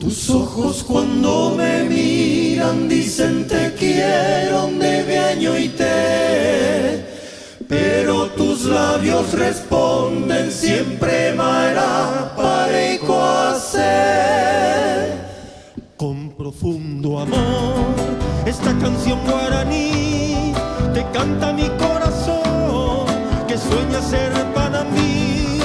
Tus ojos cuando me miran dicen te quiero de beño y te, pero tus labios responden siempre maera pareco hacer. Con profundo amor, esta canción guaraní te canta mi corazón, que sueña ser para mí.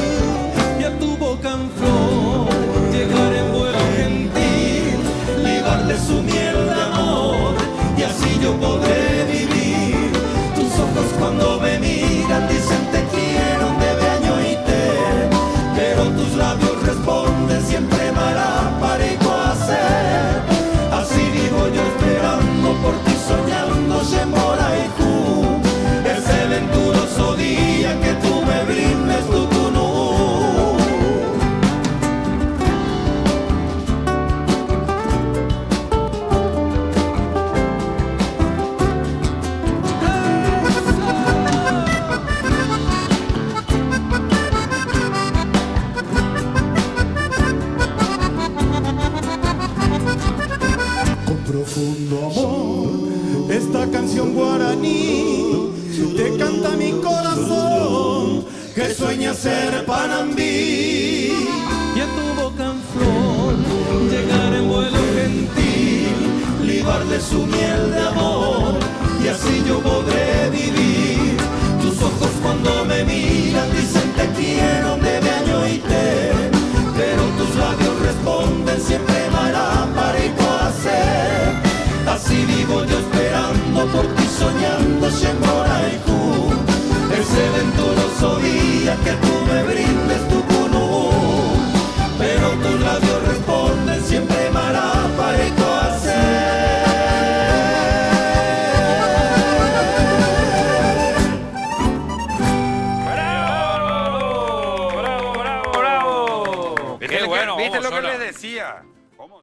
Y a tu boca en flor llegar en vuelo gentil, libarle su miel de amor, y así yo podré vivir. Tus ojos cuando me miran dicen te quiero de beño y te, pero tus labios responden siempre mará pareco hacer. Así vivo yo esperando por ti, soñando Shemora y tú, ese venturoso día que tú me brindes tu tunú. Profundo amor, esta canción guaraní te canta mi corazón, que sueña ser Panambí. Y a tu boca en flor llegar en vuelo gentil, libarle su miel de amor, y así yo podré vivir. Tus ojos cuando me miran dicen te quiero de beño y te, pero tus labios responden siempre mará pareco hacer. Así vivo yo esperando por ti, soñando Shemora y tú, ese venturoso día que tú me brindes tu cunú, pero tus labios responden siempre mará pareco hacer. ¡Bravo! ¡Bravo! Qué bueno, ¿Viste lo que Sola. les decía?